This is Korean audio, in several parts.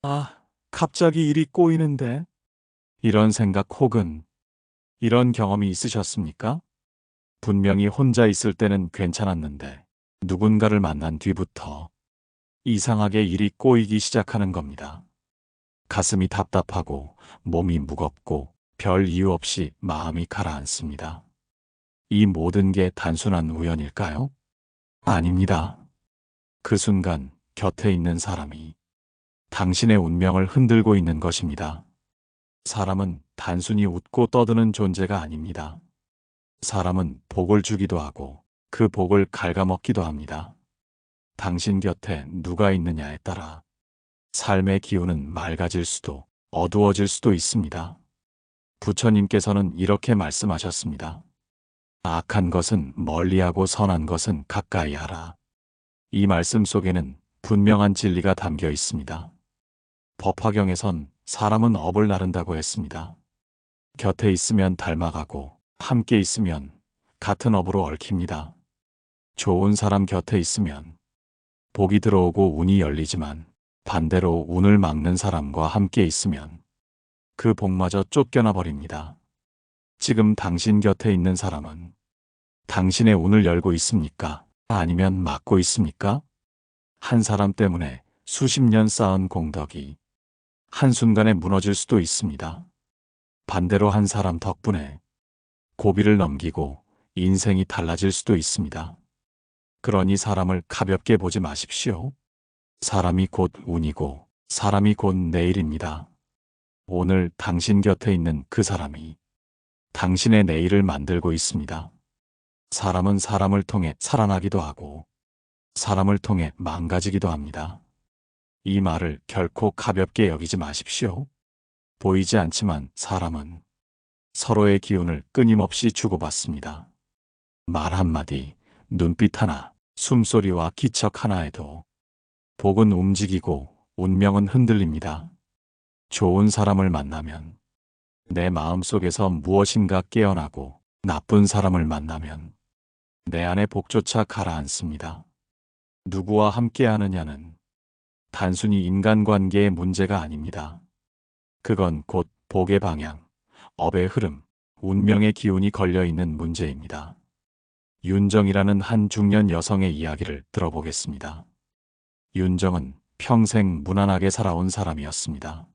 아, 갑자기 일이 꼬이는데? 이런 생각 혹은 이런 경험이 있으셨습니까? 분명히 혼자 있을 때는 괜찮았는데 누군가를 만난 뒤부터 이상하게 일이 꼬이기 시작하는 겁니다. 가슴이 답답하고 몸이 무겁고 별 이유 없이 마음이 가라앉습니다. 이 모든 게 단순한 우연일까요? 아닙니다. 그 순간 곁에 있는 사람이 당신의 운명을 흔들고 있는 것입니다. 사람은 단순히 웃고 떠드는 존재가 아닙니다. 사람은 복을 주기도 하고 그 복을 갉아먹기도 합니다. 당신 곁에 누가 있느냐에 따라 삶의 기운은 맑아질 수도 어두워질 수도 있습니다. 부처님께서는 이렇게 말씀하셨습니다. 악한 것은 멀리하고 선한 것은 가까이 하라. 이 말씀 속에는 분명한 진리가 담겨 있습니다. 법화경에선 사람은 업을 나른다고 했습니다. 곁에 있으면 닮아가고 함께 있으면 같은 업으로 얽힙니다. 좋은 사람 곁에 있으면 복이 들어오고 운이 열리지만 반대로 운을 막는 사람과 함께 있으면 그 복마저 쫓겨나 버립니다. 지금 당신 곁에 있는 사람은 당신의 운을 열고 있습니까? 아니면 막고 있습니까? 한 사람 때문에 수십 년 쌓은 공덕이 한순간에 무너질 수도 있습니다. 반대로 한 사람 덕분에 고비를 넘기고 인생이 달라질 수도 있습니다. 그러니 사람을 가볍게 보지 마십시오. 사람이 곧 운이고 사람이 곧 내일입니다. 오늘 당신 곁에 있는 그 사람이 당신의 내일을 만들고 있습니다. 사람은 사람을 통해 살아나기도 하고 사람을 통해 망가지기도 합니다. 이 말을 결코 가볍게 여기지 마십시오. 보이지 않지만 사람은 서로의 기운을 끊임없이 주고받습니다. 말 한마디, 눈빛 하나, 숨소리와 기척 하나에도 복은 움직이고 운명은 흔들립니다. 좋은 사람을 만나면 내 마음속에서 무엇인가 깨어나고 나쁜 사람을 만나면 내 안에 복조차 가라앉습니다. 누구와 함께 하느냐는 단순히 인간관계의 문제가 아닙니다. 그건 곧 복의 방향, 업의 흐름, 운명의 기운이 걸려있는 문제입니다. 윤정이라는 한 중년 여성의 이야기를 들어보겠습니다. 윤정은 평생 무난하게 살아온 사람이었습니다.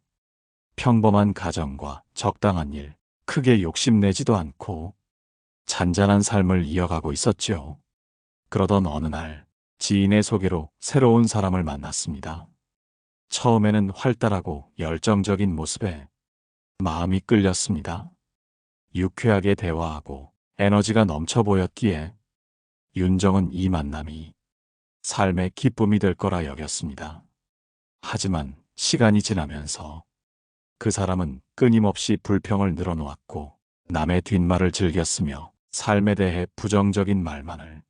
평범한 가정과 적당한 일, 크게 욕심내지도 않고 잔잔한 삶을 이어가고 있었죠. 그러던 어느 날 지인의 소개로 새로운 사람을 만났습니다. 처음에는 활달하고 열정적인 모습에 마음이 끌렸습니다. 유쾌하게 대화하고 에너지가 넘쳐 보였기에 윤정은 이 만남이 삶의 기쁨이 될 거라 여겼습니다. 하지만 시간이 지나면서 그 사람은 끊임없이 불평을 늘어놓았고 남의 뒷말을 즐겼으며 삶에 대해 부정적인 말만을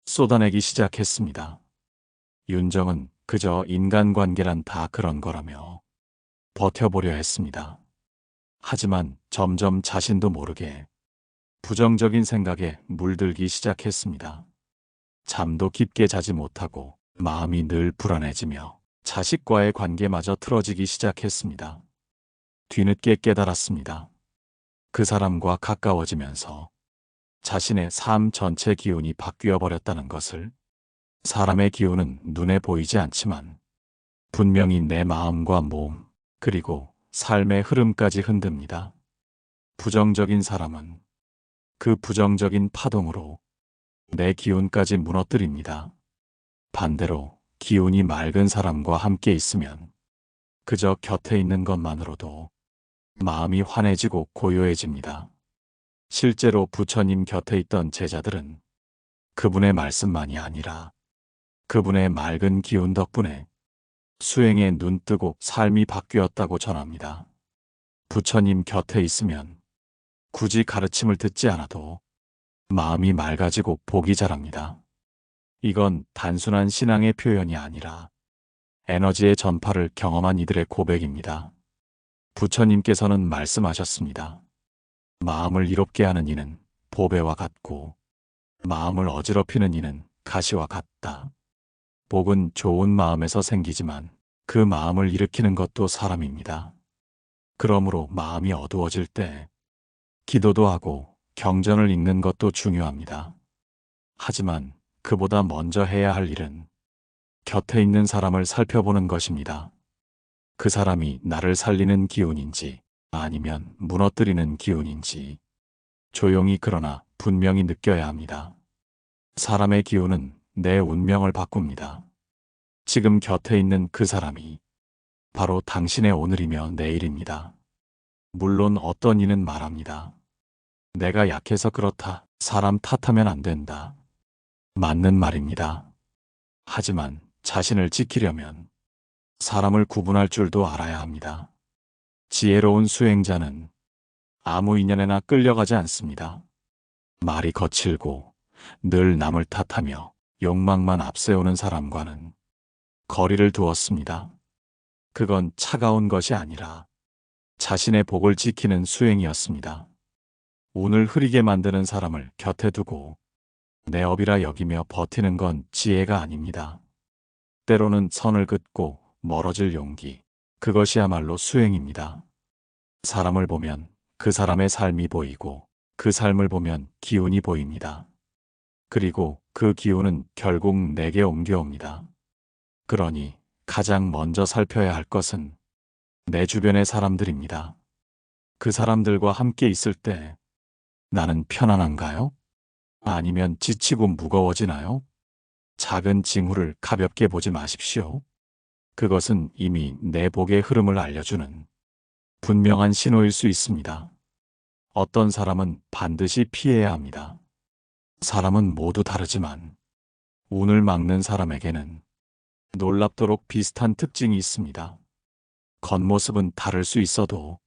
쏟아내기 시작했습니다. 윤정은 그저 인간관계란 다 그런 거라며 버텨보려 했습니다. 하지만 점점 자신도 모르게 부정적인 생각에 물들기 시작했습니다. 잠도 깊게 자지 못하고 마음이 늘 불안해지며 자식과의 관계마저 틀어지기 시작했습니다. 뒤늦게 깨달았습니다. 그 사람과 가까워지면서 자신의 삶 전체 기운이 바뀌어 버렸다는 것을. 사람의 기운은 눈에 보이지 않지만 분명히 내 마음과 몸, 그리고 삶의 흐름까지 흔듭니다. 부정적인 사람은 그 부정적인 파동으로 내 기운까지 무너뜨립니다. 반대로 기운이 맑은 사람과 함께 있으면 그저 곁에 있는 것만으로도 마음이 환해지고 고요해집니다. 실제로 부처님 곁에 있던 제자들은 그분의 말씀만이 아니라 그분의 맑은 기운 덕분에 수행에 눈뜨고 삶이 바뀌었다고 전합니다. 부처님 곁에 있으면 굳이 가르침을 듣지 않아도 마음이 맑아지고 복이 자랍니다. 이건 단순한 신앙의 표현이 아니라 에너지의 전파를 경험한 이들의 고백입니다. 부처님께서는 말씀하셨습니다. 마음을 이롭게 하는 이는 보배와 같고 마음을 어지럽히는 이는 가시와 같다. 복은 좋은 마음에서 생기지만 그 마음을 일으키는 것도 사람입니다. 그러므로 마음이 어두워질 때 기도도 하고 경전을 읽는 것도 중요합니다. 하지만 그보다 먼저 해야 할 일은 곁에 있는 사람을 살펴보는 것입니다. 그 사람이 나를 살리는 기운인지 아니면 무너뜨리는 기운인지 조용히 그러나 분명히 느껴야 합니다. 사람의 기운은 내 운명을 바꿉니다. 지금 곁에 있는 그 사람이 바로 당신의 오늘이며 내일입니다. 물론 어떤 이는 말합니다. 내가 약해서 그렇다. 사람 탓하면 안 된다. 맞는 말입니다. 하지만 자신을 지키려면 사람을 구분할 줄도 알아야 합니다. 지혜로운 수행자는 아무 인연에나 끌려가지 않습니다. 말이 거칠고 늘 남을 탓하며 욕망만 앞세우는 사람과는 거리를 두었습니다. 그건 차가운 것이 아니라 자신의 복을 지키는 수행이었습니다. 운을 흐리게 만드는 사람을 곁에 두고 내 업이라 여기며 버티는 건 지혜가 아닙니다. 때로는 선을 긋고 멀어질 용기, 그것이야말로 수행입니다. 사람을 보면 그 사람의 삶이 보이고 그 삶을 보면 기운이 보입니다. 그리고 그 기운은 결국 내게 옮겨옵니다. 그러니 가장 먼저 살펴야 할 것은 내 주변의 사람들입니다. 그 사람들과 함께 있을 때 나는 편안한가요? 아니면 지치고 무거워지나요? 작은 징후를 가볍게 보지 마십시오. 그것은 이미 내 복의 흐름을 알려주는 분명한 신호일 수 있습니다. 어떤 사람은 반드시 피해야 합니다. 사람은 모두 다르지만 운을 막는 사람에게는 놀랍도록 비슷한 특징이 있습니다. 겉모습은 다를 수 있어도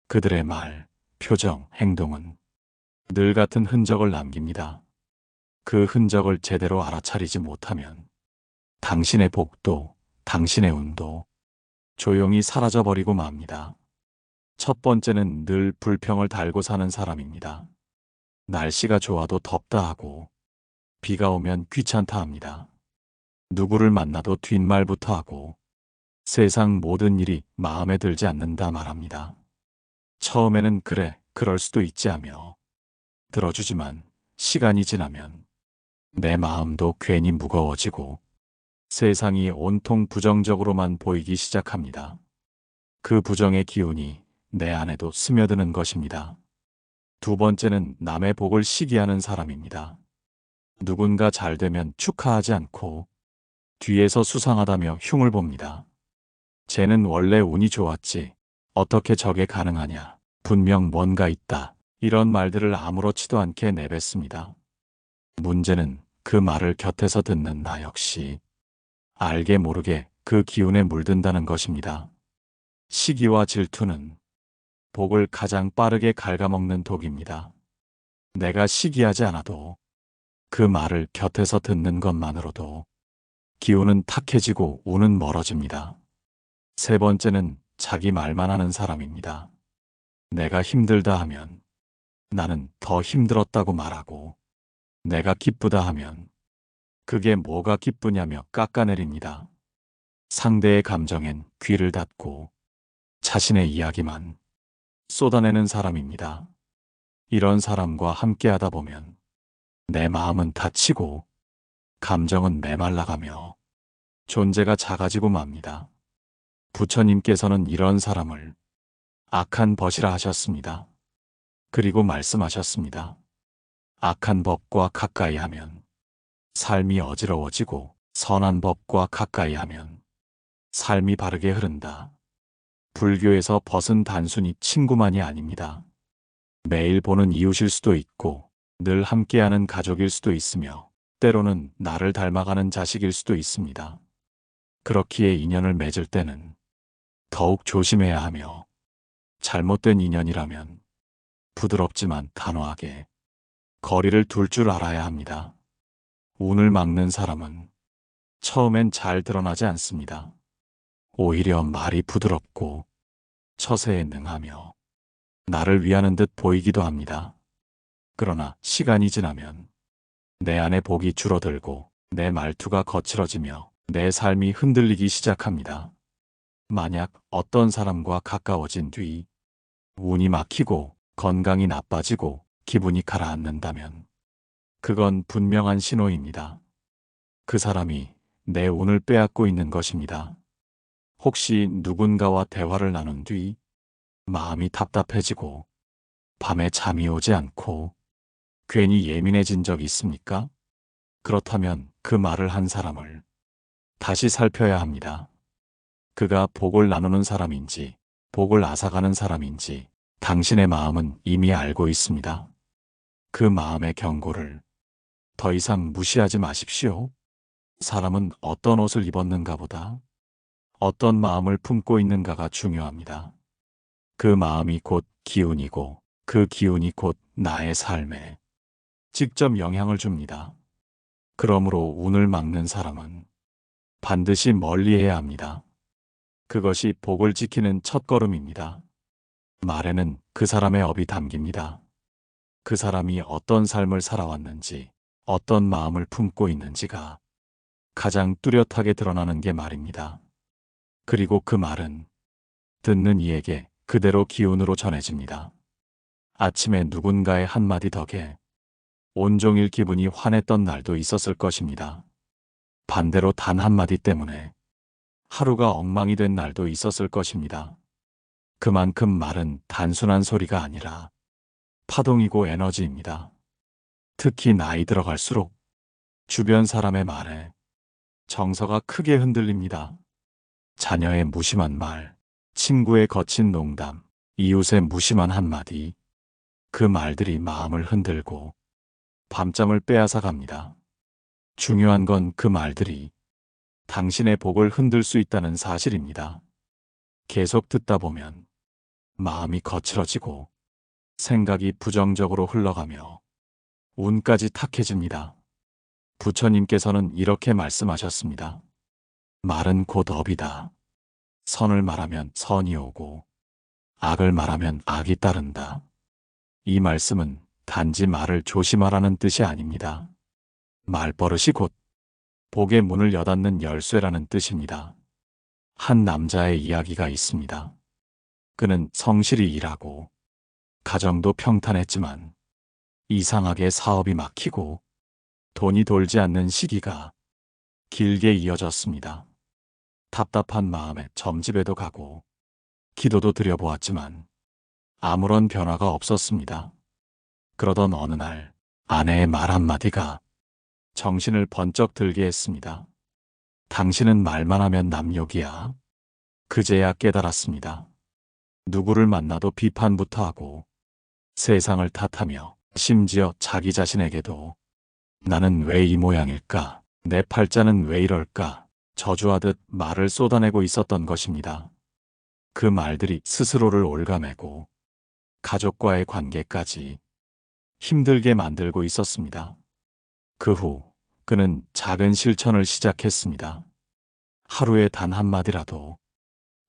그들의 말, 표정, 행동은 늘 같은 흔적을 남깁니다. 그 흔적을 제대로 알아차리지 못하면 당신의 복도, 당신의 운도 조용히 사라져버리고 맙니다. 첫 번째는 늘 불평을 달고 사는 사람입니다. 날씨가 좋아도 덥다 하고 비가 오면 귀찮다 합니다. 누구를 만나도 뒷말부터 하고 세상 모든 일이 마음에 들지 않는다 말합니다. 처음에는 그래, 그럴 수도 있지 하며 들어주지만 시간이 지나면 내 마음도 괜히 무거워지고 세상이 온통 부정적으로만 보이기 시작합니다. 그 부정의 기운이 내 안에도 스며드는 것입니다. 두 번째는 남의 복을 시기하는 사람입니다. 누군가 잘 되면 축하하지 않고 뒤에서 수상하다며 흉을 봅니다. 쟤는 원래 운이 좋았지. 어떻게 저게 가능하냐. 분명 뭔가 있다. 이런 말들을 아무렇지도 않게 내뱉습니다. 문제는 그 말을 곁에서 듣는 나 역시 알게 모르게 그 기운에 물든다는 것입니다. 시기와 질투는 복을 가장 빠르게 갉아먹는 독입니다. 내가 시기하지 않아도 그 말을 곁에서 듣는 것만으로도 기운은 탁해지고 운은 멀어집니다. 세 번째는 자기 말만 하는 사람입니다. 내가 힘들다 하면 나는 더 힘들었다고 말하고 내가 기쁘다 하면 그게 뭐가 기쁘냐며 깎아내립니다. 상대의 감정엔 귀를 닫고 자신의 이야기만 쏟아내는 사람입니다. 이런 사람과 함께하다 보면 내 마음은 다치고 감정은 메말라가며 존재가 작아지고 맙니다. 부처님께서는 이런 사람을 악한 벗이라 하셨습니다. 그리고 말씀하셨습니다. 악한 법과 가까이 하면 삶이 어지러워지고 선한 법과 가까이 하면 삶이 바르게 흐른다. 불교에서 벗은 단순히 친구만이 아닙니다. 매일 보는 이웃일 수도 있고 늘 함께하는 가족일 수도 있으며 때로는 나를 닮아가는 자식일 수도 있습니다. 그렇기에 인연을 맺을 때는 더욱 조심해야 하며 잘못된 인연이라면 부드럽지만 단호하게 거리를 둘 줄 알아야 합니다. 운을 막는 사람은 처음엔 잘 드러나지 않습니다. 오히려 말이 부드럽고 처세에 능하며 나를 위하는 듯 보이기도 합니다. 그러나 시간이 지나면 내 안의 복이 줄어들고 내 말투가 거칠어지며 내 삶이 흔들리기 시작합니다. 만약 어떤 사람과 가까워진 뒤 운이 막히고 건강이 나빠지고 기분이 가라앉는다면 그건 분명한 신호입니다. 그 사람이 내 운을 빼앗고 있는 것입니다. 혹시 누군가와 대화를 나눈 뒤 마음이 답답해지고 밤에 잠이 오지 않고 괜히 예민해진 적 있습니까? 그렇다면 그 말을 한 사람을 다시 살펴야 합니다. 그가 복을 나누는 사람인지 복을 앗아가는 사람인지 당신의 마음은 이미 알고 있습니다. 그 마음의 경고를 더 이상 무시하지 마십시오. 사람은 어떤 옷을 입었는가 보다 어떤 마음을 품고 있는가가 중요합니다. 그 마음이 곧 기운이고 그 기운이 곧 나의 삶에 직접 영향을 줍니다. 그러므로 운을 막는 사람은 반드시 멀리해야 합니다. 그것이 복을 지키는 첫걸음입니다. 말에는 그 사람의 업이 담깁니다. 그 사람이 어떤 삶을 살아왔는지, 어떤 마음을 품고 있는지가 가장 뚜렷하게 드러나는 게 말입니다. 그리고 그 말은 듣는 이에게 그대로 기운으로 전해집니다. 아침에 누군가의 한마디 덕에 온종일 기분이 환했던 날도 있었을 것입니다. 반대로 단 한마디 때문에 하루가 엉망이 된 날도 있었을 것입니다. 그만큼 말은 단순한 소리가 아니라 파동이고 에너지입니다. 특히 나이 들어갈수록 주변 사람의 말에 정서가 크게 흔들립니다. 자녀의 무심한 말, 친구의 거친 농담, 이웃의 무심한 한마디, 그 말들이 마음을 흔들고 밤잠을 빼앗아 갑니다. 중요한 건 그 말들이 당신의 복을 흔들 수 있다는 사실입니다. 계속 듣다 보면 마음이 거칠어지고 생각이 부정적으로 흘러가며 운까지 탁해집니다. 부처님께서는 이렇게 말씀하셨습니다. 말은 곧 업이다. 선을 말하면 선이 오고 악을 말하면 악이 따른다. 이 말씀은 단지 말을 조심하라는 뜻이 아닙니다. 말버릇이 곧 복의 문을 여닫는 열쇠라는 뜻입니다. 한 남자의 이야기가 있습니다. 그는 성실히 일하고 가정도 평탄했지만 이상하게 사업이 막히고 돈이 돌지 않는 시기가 길게 이어졌습니다. 답답한 마음에 점집에도 가고 기도도 드려보았지만 아무런 변화가 없었습니다. 그러던 어느 날 아내의 말 한마디가 정신을 번쩍 들게 했습니다. 당신은 말만 하면 남욕이야. 그제야 깨달았습니다. 누구를 만나도 비판부터 하고 세상을 탓하며 심지어 자기 자신에게도 나는 왜 이 모양일까? 내 팔자는 왜 이럴까? 저주하듯 말을 쏟아내고 있었던 것입니다. 그 말들이 스스로를 올가매고 가족과의 관계까지 힘들게 만들고 있었습니다. 그 후 그는 작은 실천을 시작했습니다. 하루에 단 한마디라도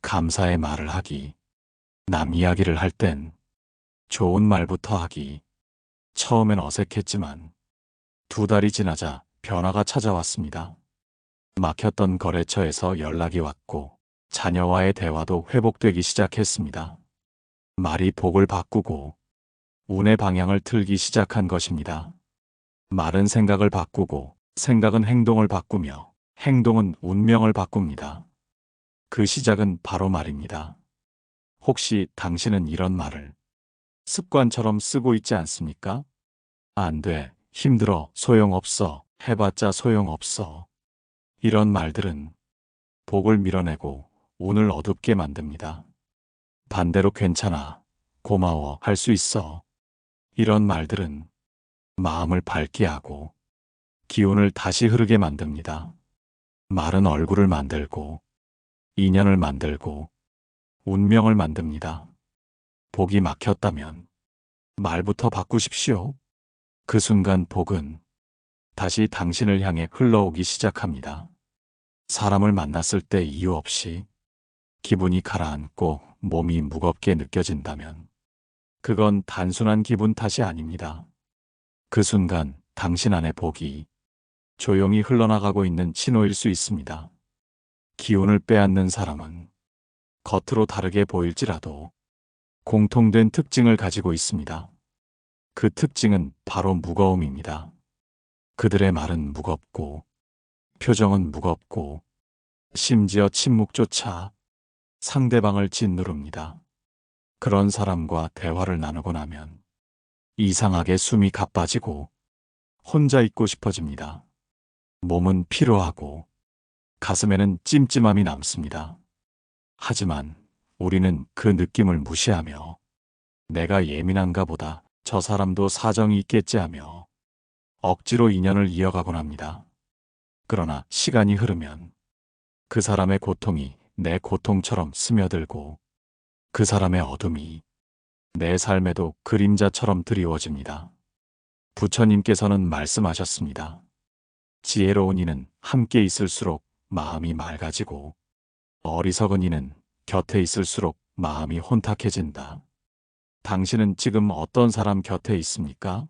감사의 말을 하기, 남 이야기를 할 땐 좋은 말부터 하기. 처음엔 어색했지만 2달이 지나자 변화가 찾아왔습니다. 막혔던 거래처에서 연락이 왔고 자녀와의 대화도 회복되기 시작했습니다. 말이 복을 바꾸고 운의 방향을 틀기 시작한 것입니다. 말은 생각을 바꾸고 생각은 행동을 바꾸며 행동은 운명을 바꿉니다. 그 시작은 바로 말입니다. 혹시 당신은 이런 말을 습관처럼 쓰고 있지 않습니까? 안 돼, 힘들어, 소용없어, 해봤자 소용없어. 이런 말들은 복을 밀어내고 운을 어둡게 만듭니다. 반대로 괜찮아, 고마워, 할 수 있어. 이런 말들은 마음을 밝게 하고 기운을 다시 흐르게 만듭니다. 말은 얼굴을 만들고 인연을 만들고 운명을 만듭니다. 복이 막혔다면 말부터 바꾸십시오. 그 순간 복은 다시 당신을 향해 흘러오기 시작합니다. 사람을 만났을 때 이유 없이 기분이 가라앉고 몸이 무겁게 느껴진다면 그건 단순한 기분 탓이 아닙니다. 그 순간 당신 안의 복이 조용히 흘러나가고 있는 신호일 수 있습니다. 기운을 빼앗는 사람은 겉으로 다르게 보일지라도 공통된 특징을 가지고 있습니다. 그 특징은 바로 무거움입니다. 그들의 말은 무겁고, 표정은 무겁고, 심지어 침묵조차 상대방을 짓누릅니다. 그런 사람과 대화를 나누고 나면 이상하게 숨이 가빠지고 혼자 있고 싶어집니다. 몸은 피로하고 가슴에는 찜찜함이 남습니다. 하지만 우리는 그 느낌을 무시하며 내가 예민한가 보다, 저 사람도 사정이 있겠지 하며 억지로 인연을 이어가곤 합니다. 그러나 시간이 흐르면 그 사람의 고통이 내 고통처럼 스며들고 그 사람의 어둠이 내 삶에도 그림자처럼 드리워집니다. 부처님께서는 말씀하셨습니다. 지혜로운 이는 함께 있을수록 마음이 맑아지고 어리석은 이는 곁에 있을수록 마음이 혼탁해진다. 당신은 지금 어떤 사람 곁에 있습니까?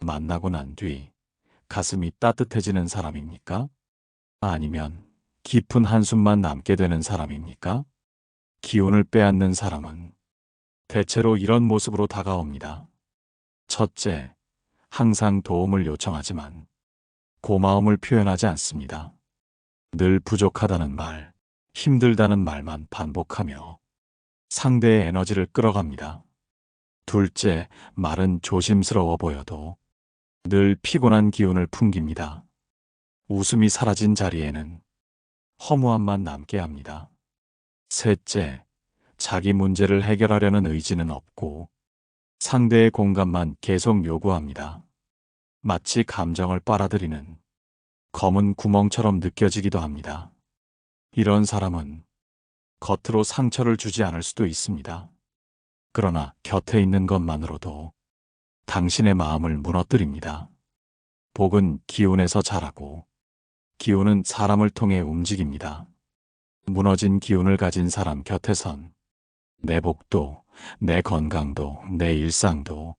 만나고 난 뒤 가슴이 따뜻해지는 사람입니까? 아니면 깊은 한숨만 남게 되는 사람입니까? 기운을 빼앗는 사람은 대체로 이런 모습으로 다가옵니다. 첫째, 항상 도움을 요청하지만 고마움을 표현하지 않습니다. 늘 부족하다는 말, 힘들다는 말만 반복하며 상대의 에너지를 끌어갑니다. 둘째, 말은 조심스러워 보여도 늘 피곤한 기운을 풍깁니다. 웃음이 사라진 자리에는 허무함만 남게 합니다. 셋째, 자기 문제를 해결하려는 의지는 없고 상대의 공감만 계속 요구합니다. 마치 감정을 빨아들이는 검은 구멍처럼 느껴지기도 합니다. 이런 사람은 겉으로 상처를 주지 않을 수도 있습니다. 그러나 곁에 있는 것만으로도 당신의 마음을 무너뜨립니다. 복은 기운에서 자라고 기운은 사람을 통해 움직입니다. 무너진 기운을 가진 사람 곁에선 내 복도, 내 건강도, 내 일상도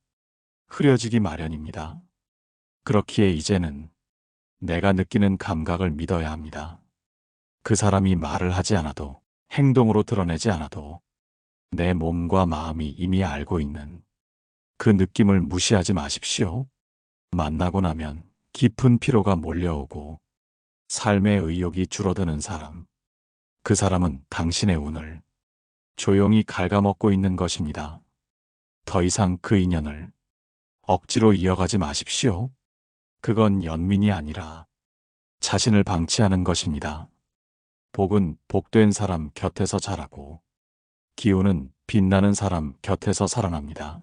흐려지기 마련입니다. 그렇기에 이제는 내가 느끼는 감각을 믿어야 합니다. 그 사람이 말을 하지 않아도, 행동으로 드러내지 않아도 내 몸과 마음이 이미 알고 있는 그 느낌을 무시하지 마십시오. 만나고 나면 깊은 피로가 몰려오고 삶의 의욕이 줄어드는 사람, 그 사람은 당신의 운을 조용히 갉아먹고 있는 것입니다. 더 이상 그 인연을 억지로 이어가지 마십시오. 그건 연민이 아니라 자신을 방치하는 것입니다. 복은 복된 사람 곁에서 자라고 기운은 빛나는 사람 곁에서 살아납니다.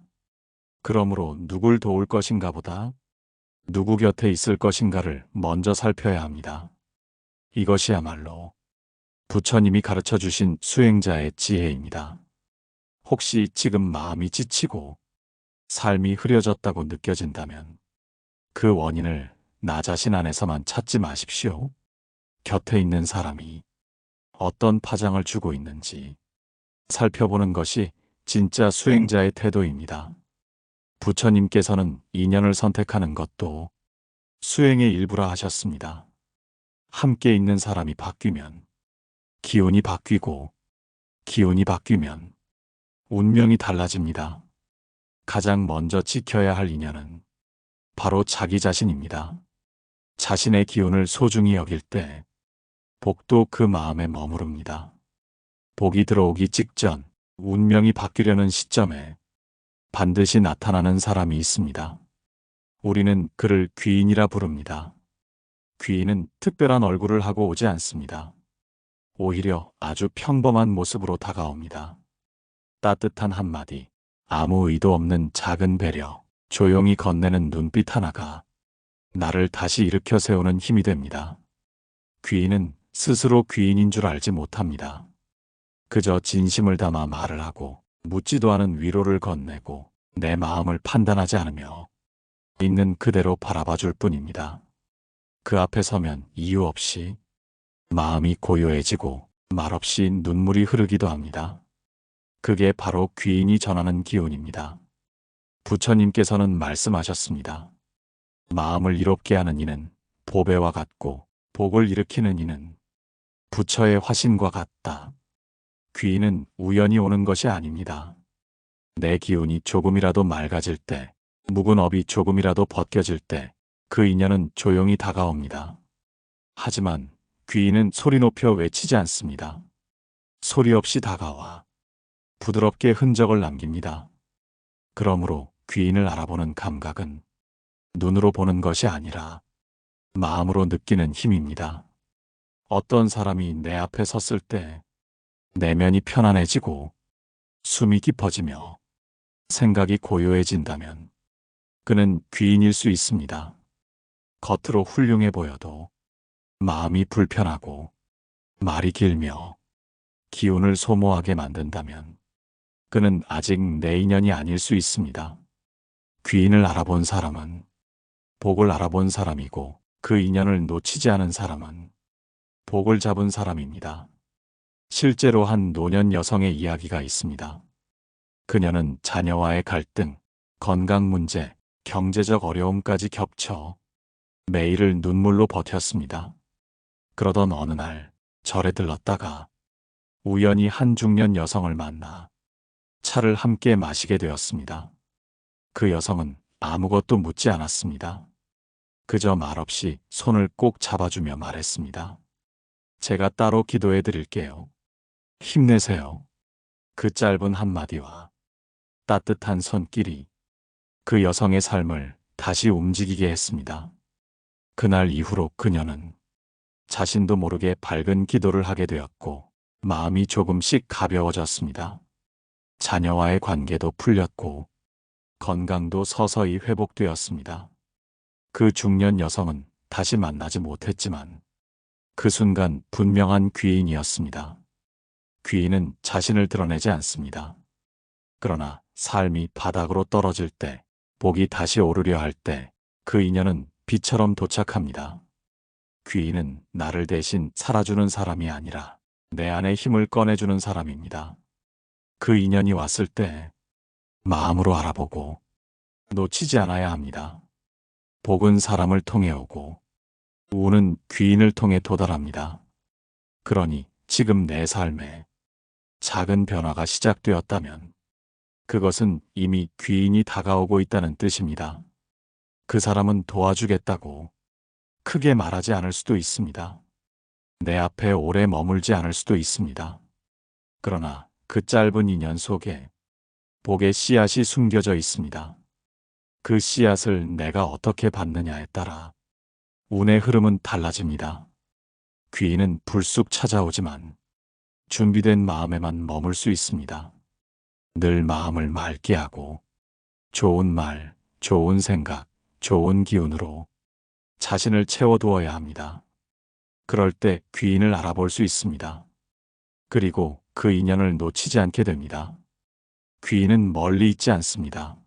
그러므로 누굴 도울 것인가 보다 누구 곁에 있을 것인가를 먼저 살펴야 합니다. 이것이야말로 부처님이 가르쳐 주신 수행자의 지혜입니다. 혹시 지금 마음이 지치고 삶이 흐려졌다고 느껴진다면 그 원인을 나 자신 안에서만 찾지 마십시오. 곁에 있는 사람이 어떤 파장을 주고 있는지 살펴보는 것이 진짜 수행자의 태도입니다. 부처님께서는 인연을 선택하는 것도 수행의 일부라 하셨습니다. 함께 있는 사람이 바뀌면 기운이 바뀌고 기운이 바뀌면 운명이 달라집니다. 가장 먼저 지켜야 할 인연은 바로 자기 자신입니다. 자신의 기운을 소중히 여길 때 복도 그 마음에 머무릅니다. 복이 들어오기 직전 운명이 바뀌려는 시점에 반드시 나타나는 사람이 있습니다. 우리는 그를 귀인이라 부릅니다. 귀인은 특별한 얼굴을 하고 오지 않습니다. 오히려 아주 평범한 모습으로 다가옵니다. 따뜻한 한마디, 아무 의도 없는 작은 배려, 조용히 건네는 눈빛 하나가 나를 다시 일으켜 세우는 힘이 됩니다. 귀인은 스스로 귀인인 줄 알지 못합니다. 그저 진심을 담아 말을 하고 묻지도 않은 위로를 건네고 내 마음을 판단하지 않으며 있는 그대로 바라봐 줄 뿐입니다. 그 앞에 서면 이유 없이 마음이 고요해지고 말없이 눈물이 흐르기도 합니다. 그게 바로 귀인이 전하는 기운입니다. 부처님께서는 말씀하셨습니다. 마음을 이롭게 하는 이는 보배와 같고 복을 일으키는 이는 부처의 화신과 같다. 귀인은 우연히 오는 것이 아닙니다. 내 기운이 조금이라도 맑아질 때, 묵은 업이 조금이라도 벗겨질 때, 그 인연은 조용히 다가옵니다. 하지만 귀인은 소리 높여 외치지 않습니다. 소리 없이 다가와 부드럽게 흔적을 남깁니다. 그러므로 귀인을 알아보는 감각은 눈으로 보는 것이 아니라 마음으로 느끼는 힘입니다. 어떤 사람이 내 앞에 섰을 때 내면이 편안해지고 숨이 깊어지며 생각이 고요해진다면 그는 귀인일 수 있습니다. 겉으로 훌륭해 보여도 마음이 불편하고 말이 길며 기운을 소모하게 만든다면 그는 아직 내 인연이 아닐 수 있습니다. 귀인을 알아본 사람은 복을 알아본 사람이고 그 인연을 놓치지 않은 사람은 복을 잡은 사람입니다. 실제로 한 노년 여성의 이야기가 있습니다. 그녀는 자녀와의 갈등, 건강 문제, 경제적 어려움까지 겹쳐 매일을 눈물로 버텼습니다. 그러던 어느 날 절에 들렀다가 우연히 한 중년 여성을 만나 차를 함께 마시게 되었습니다. 그 여성은 아무것도 묻지 않았습니다. 그저 말없이 손을 꼭 잡아주며 말했습니다. 제가 따로 기도해 드릴게요. 힘내세요. 그 짧은 한마디와 따뜻한 손길이 그 여성의 삶을 다시 움직이게 했습니다. 그날 이후로 그녀는 자신도 모르게 밝은 기도를 하게 되었고 마음이 조금씩 가벼워졌습니다. 자녀와의 관계도 풀렸고 건강도 서서히 회복되었습니다. 그 중년 여성은 다시 만나지 못했지만 그 순간 분명한 귀인이었습니다. 귀인은 자신을 드러내지 않습니다. 그러나 삶이 바닥으로 떨어질 때, 복이 다시 오르려 할 때 그 인연은 비처럼 도착합니다. 귀인은 나를 대신 살아주는 사람이 아니라 내 안의 힘을 꺼내주는 사람입니다. 그 인연이 왔을 때 마음으로 알아보고 놓치지 않아야 합니다. 복은 사람을 통해 오고 우는 귀인을 통해 도달합니다. 그러니 지금 내 삶에 작은 변화가 시작되었다면 그것은 이미 귀인이 다가오고 있다는 뜻입니다. 그 사람은 도와주겠다고 크게 말하지 않을 수도 있습니다. 내 앞에 오래 머물지 않을 수도 있습니다. 그러나 그 짧은 인연 속에 복의 씨앗이 숨겨져 있습니다. 그 씨앗을 내가 어떻게 받느냐에 따라 운의 흐름은 달라집니다. 귀인은 불쑥 찾아오지만 준비된 마음에만 머물 수 있습니다. 늘 마음을 맑게 하고 좋은 말, 좋은 생각, 좋은 기운으로 자신을 채워두어야 합니다. 그럴 때 귀인을 알아볼 수 있습니다. 그리고 그 인연을 놓치지 않게 됩니다. 귀인은 멀리 있지 않습니다.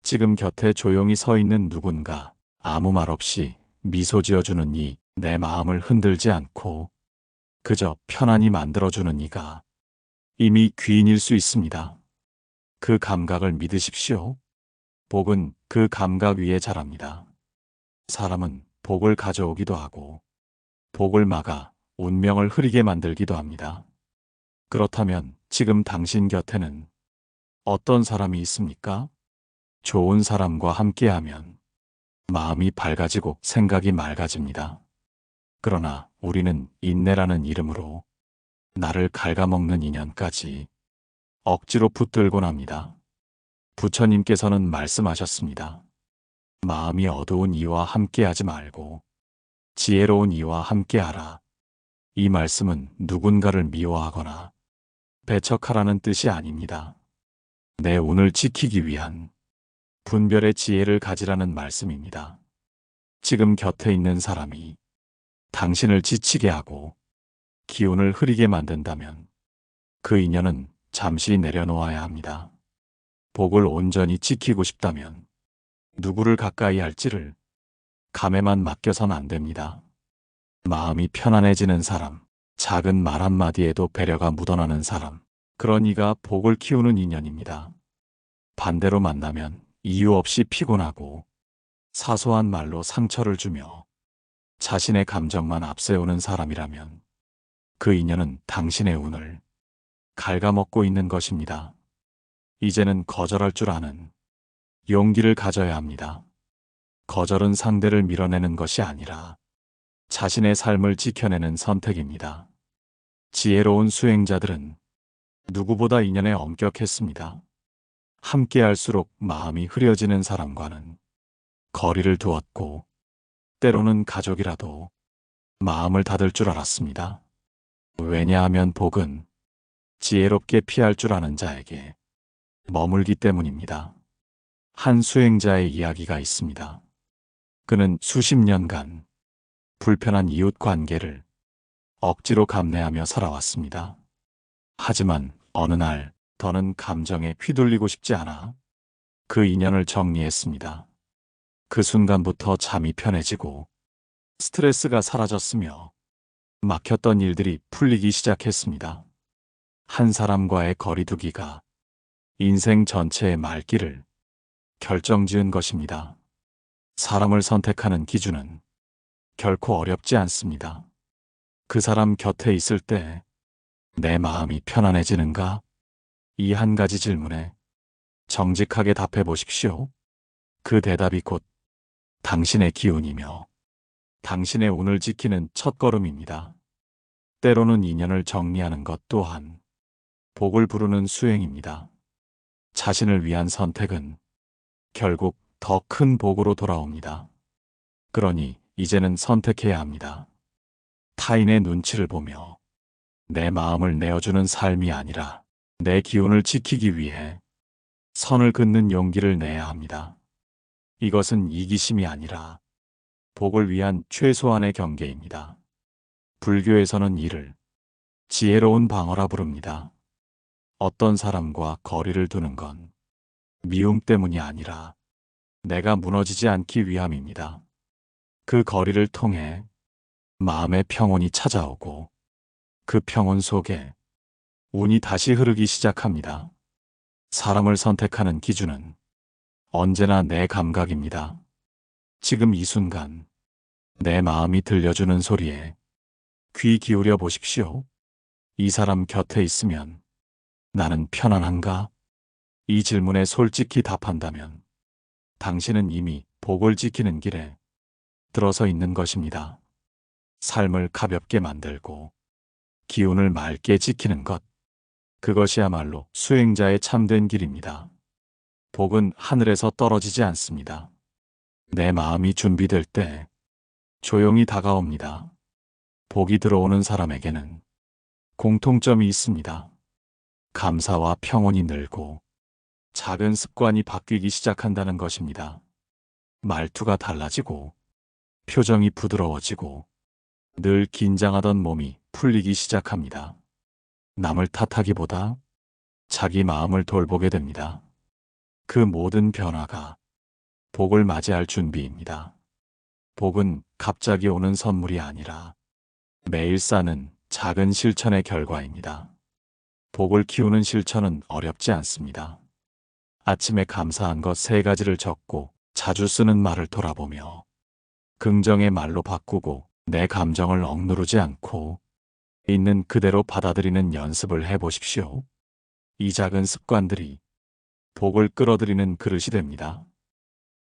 지금 곁에 조용히 서 있는 누군가, 아무 말 없이 미소 지어주는 이, 내 마음을 흔들지 않고 그저 편안히 만들어주는 이가 이미 귀인일 수 있습니다. 그 감각을 믿으십시오. 복은 그 감각 위에 자랍니다. 사람은 복을 가져오기도 하고 복을 막아 운명을 흐리게 만들기도 합니다. 그렇다면 지금 당신 곁에는 어떤 사람이 있습니까? 좋은 사람과 함께하면 마음이 밝아지고 생각이 맑아집니다. 그러나 우리는 인내라는 이름으로 나를 갉아먹는 인연까지 억지로 붙들곤 합니다. 부처님께서는 말씀하셨습니다. 마음이 어두운 이와 함께하지 말고 지혜로운 이와 함께하라. 이 말씀은 누군가를 미워하거나 배척하라는 뜻이 아닙니다. 내 운을 지키기 위한 분별의 지혜를 가지라는 말씀입니다. 지금 곁에 있는 사람이 당신을 지치게 하고 기운을 흐리게 만든다면 그 인연은 잠시 내려놓아야 합니다. 복을 온전히 지키고 싶다면 누구를 가까이 할지를 감에만 맡겨선 안 됩니다. 마음이 편안해지는 사람, 작은 말 한마디에도 배려가 묻어나는 사람, 그런 이가 복을 키우는 인연입니다. 반대로 만나면 이유 없이 피곤하고 사소한 말로 상처를 주며 자신의 감정만 앞세우는 사람이라면 그 인연은 당신의 운을 갉아먹고 있는 것입니다. 이제는 거절할 줄 아는 용기를 가져야 합니다. 거절은 상대를 밀어내는 것이 아니라 자신의 삶을 지켜내는 선택입니다. 지혜로운 수행자들은 누구보다 인연에 엄격했습니다. 함께할수록 마음이 흐려지는 사람과는 거리를 두었고, 때로는 가족이라도 마음을 닫을 줄 알았습니다. 왜냐하면 복은 지혜롭게 피할 줄 아는 자에게 머물기 때문입니다. 한 수행자의 이야기가 있습니다. 그는 수십 년간 불편한 이웃 관계를 억지로 감내하며 살아왔습니다. 하지만 어느 날 더는 감정에 휘둘리고 싶지 않아 그 인연을 정리했습니다. 그 순간부터 잠이 편해지고 스트레스가 사라졌으며 막혔던 일들이 풀리기 시작했습니다. 한 사람과의 거리두기가 인생 전체의 말길을 결정지은 것입니다. 사람을 선택하는 기준은 결코 어렵지 않습니다. 그 사람 곁에 있을 때 내 마음이 편안해지는가? 이 한 가지 질문에 정직하게 답해 보십시오. 그 대답이 곧 당신의 기운이며 당신의 운을 지키는 첫걸음입니다. 때로는 인연을 정리하는 것 또한 복을 부르는 수행입니다. 자신을 위한 선택은 결국 더 큰 복으로 돌아옵니다. 그러니 이제는 선택해야 합니다. 타인의 눈치를 보며 내 마음을 내어주는 삶이 아니라 내 기운을 지키기 위해 선을 긋는 용기를 내야 합니다. 이것은 이기심이 아니라 복을 위한 최소한의 경계입니다. 불교에서는 이를 지혜로운 방어라 부릅니다. 어떤 사람과 거리를 두는 건 미움 때문이 아니라 내가 무너지지 않기 위함입니다. 그 거리를 통해 마음의 평온이 찾아오고 그 평온 속에 운이 다시 흐르기 시작합니다. 사람을 선택하는 기준은 언제나 내 감각입니다. 지금 이 순간 내 마음이 들려주는 소리에 귀 기울여 보십시오. 이 사람 곁에 있으면 나는 편안한가? 이 질문에 솔직히 답한다면 당신은 이미 복을 지키는 길에 들어서 있는 것입니다. 삶을 가볍게 만들고 기운을 맑게 지키는 것, 그것이야말로 수행자의 참된 길입니다. 복은 하늘에서 떨어지지 않습니다. 내 마음이 준비될 때 조용히 다가옵니다. 복이 들어오는 사람에게는 공통점이 있습니다. 감사와 평온이 늘고 작은 습관이 바뀌기 시작한다는 것입니다. 말투가 달라지고 표정이 부드러워지고 늘 긴장하던 몸이 풀리기 시작합니다. 남을 탓하기보다 자기 마음을 돌보게 됩니다. 그 모든 변화가 복을 맞이할 준비입니다. 복은 갑자기 오는 선물이 아니라 매일 쌓는 작은 실천의 결과입니다. 복을 키우는 실천은 어렵지 않습니다. 아침에 감사한 것 3가지를 적고 자주 쓰는 말을 돌아보며 긍정의 말로 바꾸고 내 감정을 억누르지 않고 있는 그대로 받아들이는 연습을 해보십시오. 이 작은 습관들이 복을 끌어들이는 그릇이 됩니다.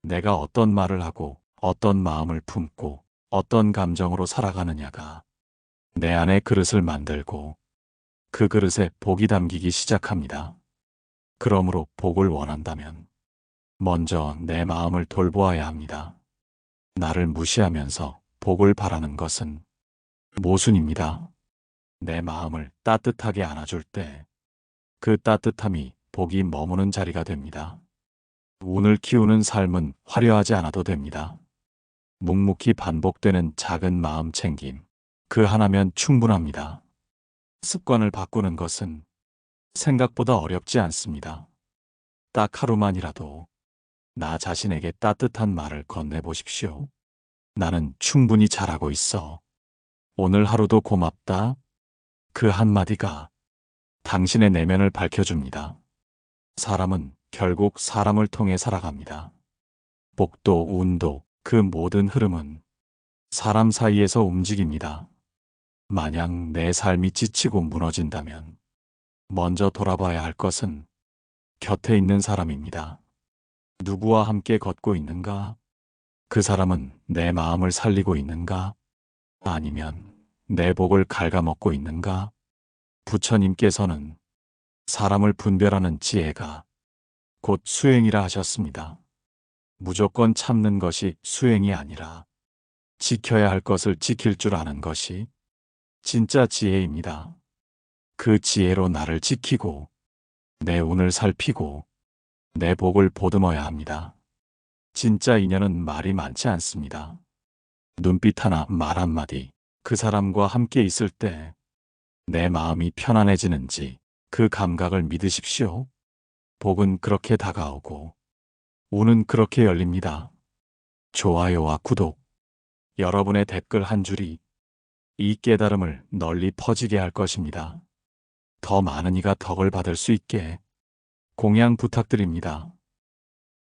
내가 어떤 말을 하고 어떤 마음을 품고 어떤 감정으로 살아가느냐가 내 안의 그릇을 만들고 그 그릇에 복이 담기기 시작합니다. 그러므로 복을 원한다면 먼저 내 마음을 돌보아야 합니다. 나를 무시하면서 복을 바라는 것은 모순입니다. 내 마음을 따뜻하게 안아줄 때 그 따뜻함이 복이 머무는 자리가 됩니다. 운을 키우는 삶은 화려하지 않아도 됩니다. 묵묵히 반복되는 작은 마음 챙김, 그 하나면 충분합니다. 습관을 바꾸는 것은 생각보다 어렵지 않습니다. 딱 하루만이라도 나 자신에게 따뜻한 말을 건네보십시오. 나는 충분히 잘하고 있어. 오늘 하루도 고맙다. 그 한마디가 당신의 내면을 밝혀줍니다. 사람은 결국 사람을 통해 살아갑니다. 복도 운도 그 모든 흐름은 사람 사이에서 움직입니다. 만약 내 삶이 지치고 무너진다면 먼저 돌아봐야 할 것은 곁에 있는 사람입니다. 누구와 함께 걷고 있는가? 그 사람은 내 마음을 살리고 있는가? 아니면 내 복을 갉아먹고 있는가? 부처님께서는 사람을 분별하는 지혜가 곧 수행이라 하셨습니다. 무조건 참는 것이 수행이 아니라 지켜야 할 것을 지킬 줄 아는 것이 진짜 지혜입니다. 그 지혜로 나를 지키고 내 운을 살피고 내 복을 보듬어야 합니다. 진짜 인연은 말이 많지 않습니다. 눈빛 하나, 말 한마디, 그 사람과 함께 있을 때 내 마음이 편안해지는지 그 감각을 믿으십시오. 복은 그렇게 다가오고 운은 그렇게 열립니다. 좋아요와 구독, 여러분의 댓글 한 줄이 이 깨달음을 널리 퍼지게 할 것입니다. 더 많은 이가 덕을 받을 수 있게 공양 부탁드립니다.